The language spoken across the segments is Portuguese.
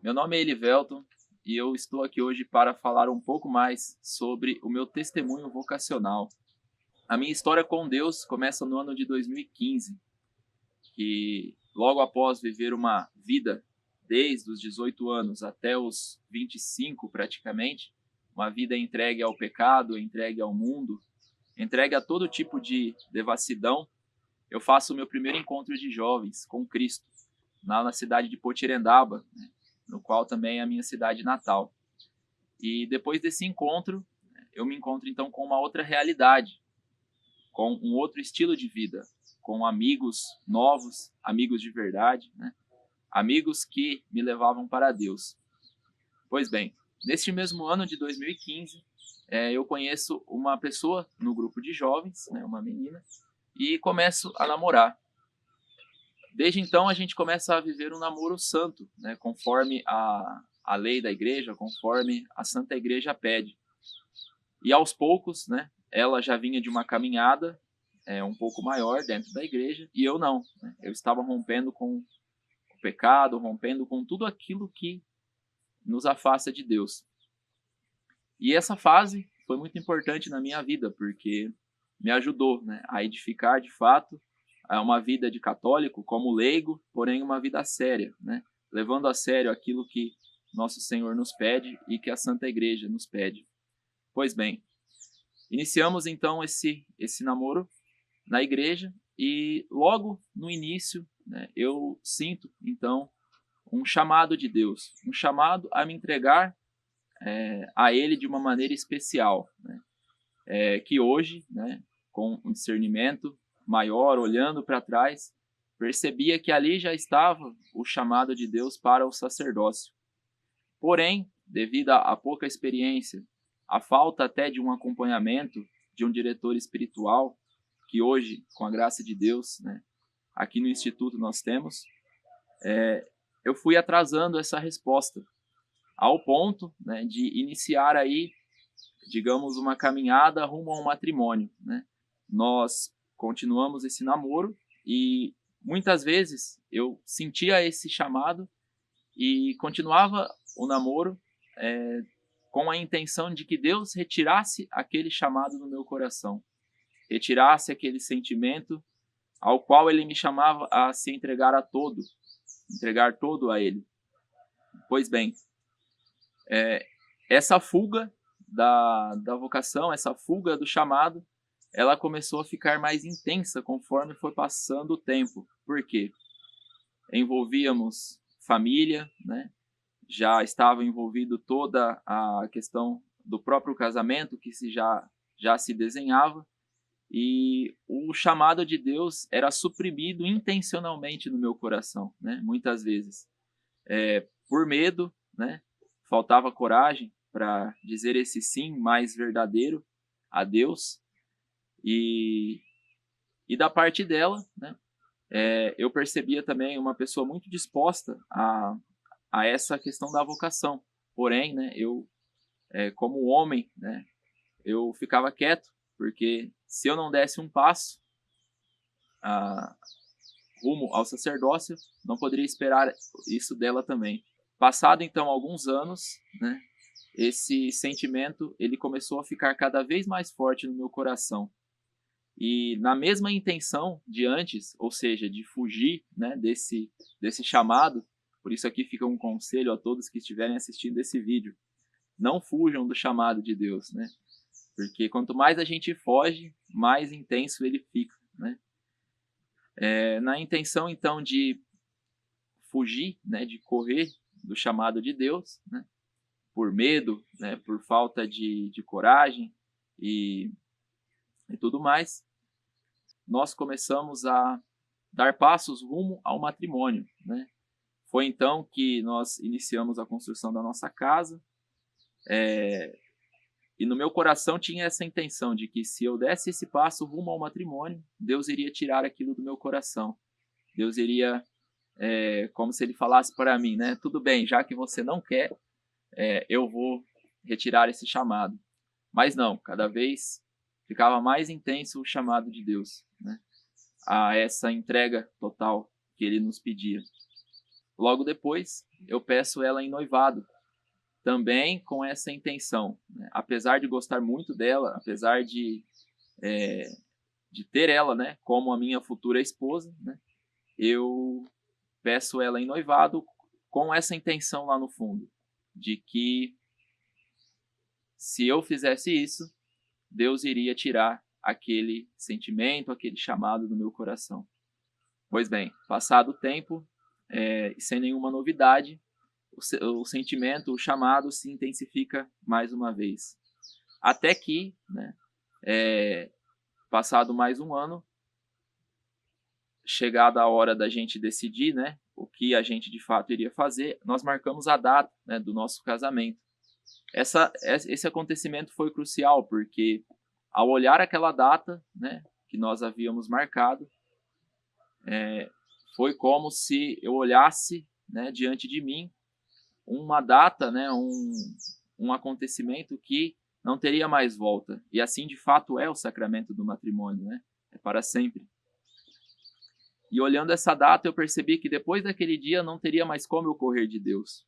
Meu nome é Elivelton e eu estou aqui hoje para falar um pouco mais sobre o meu testemunho vocacional. A minha história com Deus começa no ano de 2015, que logo após viver uma vida desde os 18 anos até os 25 praticamente, uma vida entregue ao pecado, entregue ao mundo, entregue a todo tipo de devassidão, eu faço o meu primeiro encontro de jovens com Cristo, lá na cidade de Potirendaba, né, no qual também é a minha cidade natal. E depois desse encontro, eu me encontro então com uma outra realidade, com um outro estilo de vida, com amigos novos, amigos de verdade, né? Amigos que me levavam para Deus. Pois bem, neste mesmo ano de 2015, eu conheço uma pessoa no grupo de jovens, né, uma menina, e começo a namorar. Desde então a gente começa a viver um namoro santo, né, conforme a lei da igreja, conforme a Santa Igreja pede. E aos poucos, né, ela já vinha de uma caminhada um pouco maior dentro da igreja, e eu não. Né? Eu estava rompendo com o pecado, rompendo com tudo aquilo que nos afasta de Deus. E essa fase foi muito importante na minha vida, porque me ajudou, né, a edificar de fato uma vida de católico como leigo, porém uma vida séria, né, levando a sério aquilo que nosso Senhor nos pede e que a Santa Igreja nos pede. Pois bem, iniciamos então esse namoro na igreja e logo no início, né, eu sinto então um chamado de Deus, um chamado a me entregar a Ele de uma maneira especial, né, que hoje, né, com um discernimento maior, olhando para trás, percebia que ali já estava o chamado de Deus para o sacerdócio. Porém, devido à pouca experiência, a falta até de um acompanhamento de um diretor espiritual, que hoje, com a graça de Deus, né, aqui no Instituto nós temos, eu fui atrasando essa resposta, ao ponto, né, de iniciar aí, digamos, uma caminhada rumo a um matrimônio. Né? Nós continuamos esse namoro e muitas vezes eu sentia esse chamado e continuava o namoro com a intenção de que Deus retirasse aquele chamado do meu coração, retirasse aquele sentimento ao qual Ele me chamava a se entregar a todo, entregar todo a Ele. Pois bem, essa fuga da vocação, essa fuga do chamado, ela começou a ficar mais intensa conforme foi passando o tempo. Por quê? Envolvíamos família, né? Já estava envolvido toda a questão do próprio casamento que já se desenhava, e o chamado de Deus era suprimido intencionalmente no meu coração, né? Muitas vezes. Por medo, né? Faltava coragem para dizer esse sim mais verdadeiro a Deus, e da parte dela, né? Eu percebia também uma pessoa muito disposta a essa questão da vocação. Porém, né, eu, como homem, né, eu ficava quieto, porque se eu não desse um passo rumo ao sacerdócio, não poderia esperar isso dela também. Passado então alguns anos, né, esse sentimento ele começou a ficar cada vez mais forte no meu coração. E na mesma intenção de antes, ou seja, de fugir, né, desse chamado, por isso aqui fica um conselho a todos que estiverem assistindo esse vídeo: não fujam do chamado de Deus, né? Porque quanto mais a gente foge, mais intenso ele fica, né? Na intenção então de fugir, né, de correr do chamado de Deus, né, por medo, né, por falta de coragem e tudo mais, nós começamos a dar passos rumo ao matrimônio, né? Foi então que nós iniciamos a construção da nossa casa, e no meu coração tinha essa intenção de que se eu desse esse passo rumo ao matrimônio, Deus iria tirar aquilo do meu coração. Deus iria, como se Ele falasse para mim, né? Tudo bem, já que você não quer, eu vou retirar esse chamado. Mas não, cada vez ficava mais intenso o chamado de Deus, né, a essa entrega total que Ele nos pedia. Logo depois, eu peço ela em noivado, também com essa intenção, né? Apesar de gostar muito dela, apesar de ter ela, né, como a minha futura esposa, né, eu peço ela em noivado com essa intenção lá no fundo, de que se eu fizesse isso, Deus iria tirar aquele sentimento, aquele chamado do meu coração. Pois bem, passado o tempo, sem nenhuma novidade, o sentimento, o chamado se intensifica mais uma vez. Até que, né, passado mais um ano, chegada a hora da gente decidir, né, o que a gente de fato iria fazer, nós marcamos a data, né, do nosso casamento. Esse acontecimento foi crucial, porque ao olhar aquela data, né, que nós havíamos marcado, foi como se eu olhasse, né, diante de mim uma data, né, um acontecimento que não teria mais volta. E assim, de fato, é o sacramento do matrimônio, né? É para sempre. E olhando essa data, eu percebi que depois daquele dia não teria mais como eu correr de Deus.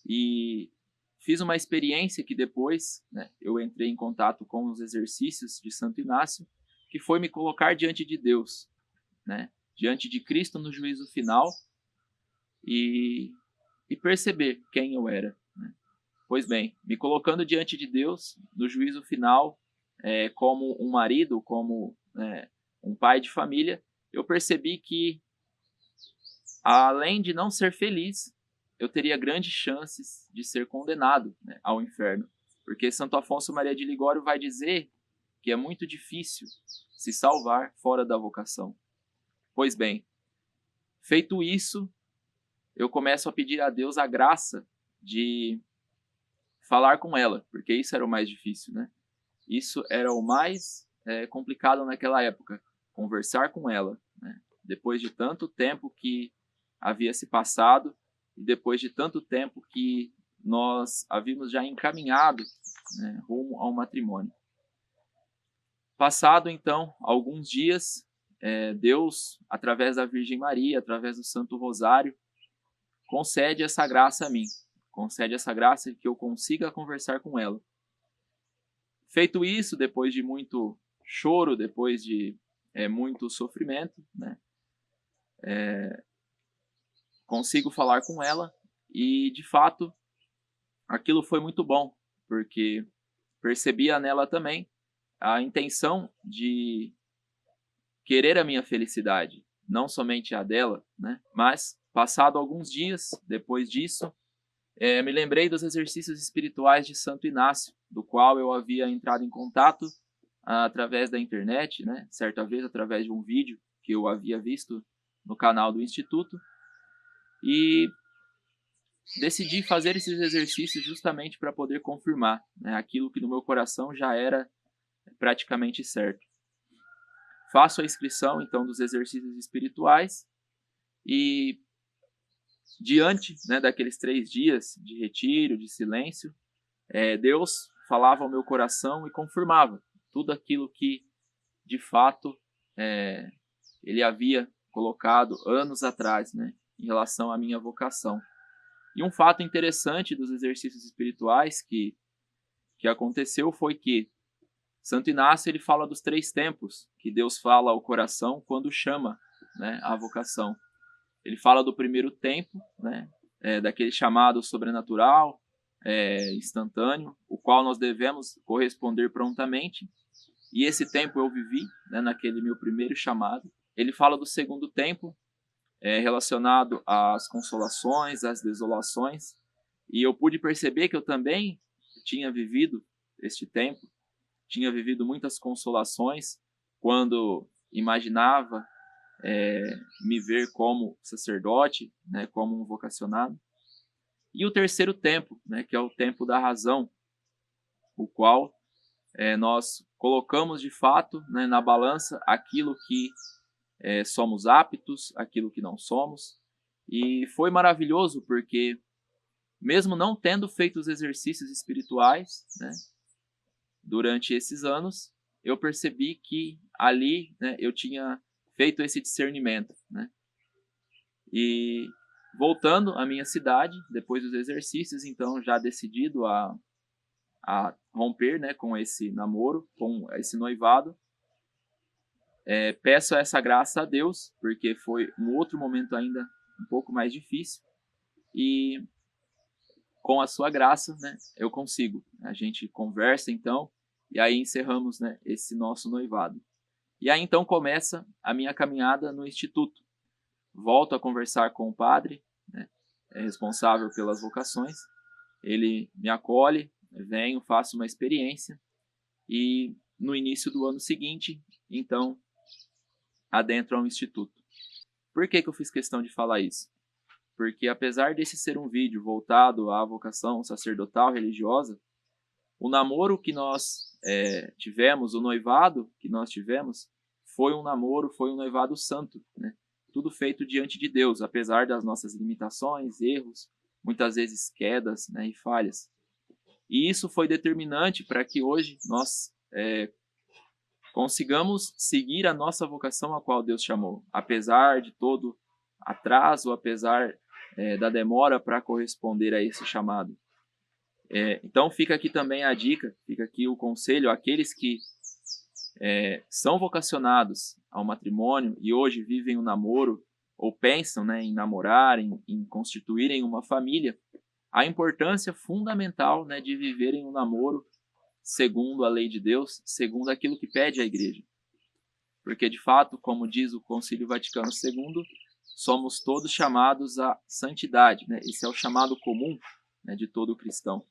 E fiz uma experiência que depois, né, eu entrei em contato com os exercícios de Santo Inácio, que foi me colocar diante de Deus, né, diante de Cristo no juízo final e perceber quem eu era, né? Pois bem, me colocando diante de Deus no juízo final, como um marido, como um pai de família, eu percebi que, além de não ser feliz, eu teria grandes chances de ser condenado, né, ao inferno. Porque Santo Afonso Maria de Ligório vai dizer que é muito difícil se salvar fora da vocação. Pois bem, feito isso, eu começo a pedir a Deus a graça de falar com ela, porque isso era o mais difícil, né? Isso era o mais complicado naquela época, conversar com ela, né? Depois de tanto tempo que havia se passado e depois de tanto tempo que nós havíamos já encaminhado, né, rumo ao matrimônio. Passado, então, alguns dias, Deus, através da Virgem Maria, através do Santo Rosário, concede essa graça a mim. Concede essa graça que eu consiga conversar com ela. Feito isso, depois de muito choro, depois de muito sofrimento, né, consigo falar com ela e, de fato, aquilo foi muito bom, porque percebia nela também a intenção de querer a minha felicidade, não somente a dela, né, mas, passado alguns dias depois disso, me lembrei dos exercícios espirituais de Santo Inácio, do qual eu havia entrado em contato através da internet, né? Certa vez através de um vídeo que eu havia visto no canal do Instituto, e decidi fazer esses exercícios justamente para poder confirmar, né, aquilo que no meu coração já era praticamente certo. Faço a inscrição, então, dos exercícios espirituais e, diante, né, daqueles 3 dias de retiro, de silêncio, Deus falava ao meu coração e confirmava tudo aquilo que, de fato, Ele havia colocado anos atrás, né, em relação à minha vocação. E um fato interessante dos exercícios espirituais que aconteceu foi que Santo Inácio ele fala dos 3 tempos que Deus fala ao coração quando chama, né, a vocação. Ele fala do primeiro tempo, né, daquele chamado sobrenatural, instantâneo, o qual nós devemos corresponder prontamente. E esse tempo eu vivi, né, naquele meu primeiro chamado. Ele fala do segundo tempo, relacionado às consolações, às desolações. E eu pude perceber que eu também tinha vivido este tempo, tinha vivido muitas consolações quando imaginava me ver como sacerdote, né, como um vocacionado. E o terceiro tempo, né, que é o tempo da razão, o qual nós colocamos de fato, né, na balança aquilo que somos aptos, aquilo que não somos. E foi maravilhoso porque, mesmo não tendo feito os exercícios espirituais, né, durante esses anos, eu percebi que ali, né, eu tinha feito esse discernimento, né? E Voltando à minha cidade, depois dos exercícios, então já decidido a romper, né, com esse namoro, com esse noivado, peço essa graça a Deus, porque foi um outro momento ainda um pouco mais difícil, e com a sua graça, né, eu consigo. A gente conversa então, e aí encerramos, né, esse nosso noivado. E aí então começa a minha caminhada no instituto. Volto a conversar com o padre, né, responsável pelas vocações. Ele me acolhe, venho, faço uma experiência, e no início do ano seguinte, então, adentro ao instituto. Por que eu fiz questão de falar isso? Porque apesar desse ser um vídeo voltado à vocação sacerdotal religiosa, o namoro que nós tivemos, o noivado que nós tivemos, foi um namoro, foi um noivado santo, né? Tudo feito diante de Deus, apesar das nossas limitações, erros, muitas vezes quedas, né, e falhas. E isso foi determinante para que hoje nós consigamos seguir a nossa vocação a qual Deus chamou, apesar de todo atraso, apesar da demora para corresponder a esse chamado. Então fica aqui também a dica, fica aqui o conselho àqueles que são vocacionados ao matrimônio e hoje vivem um namoro ou pensam, né, em namorar, em constituírem uma família, a importância fundamental, né, de viverem um namoro segundo a lei de Deus, segundo aquilo que pede a igreja. Porque, de fato, como diz o Concílio Vaticano II, somos todos chamados à santidade, né? Esse é o chamado comum, né, de todo cristão.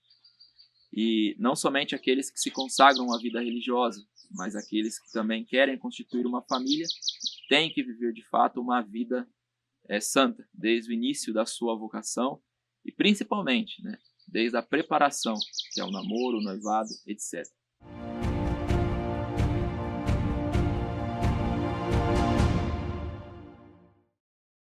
E não somente aqueles que se consagram à vida religiosa, mas aqueles que também querem constituir uma família, têm que viver, de fato, uma vida santa, desde o início da sua vocação e, principalmente, né, desde a preparação, que é o namoro, o noivado, etc.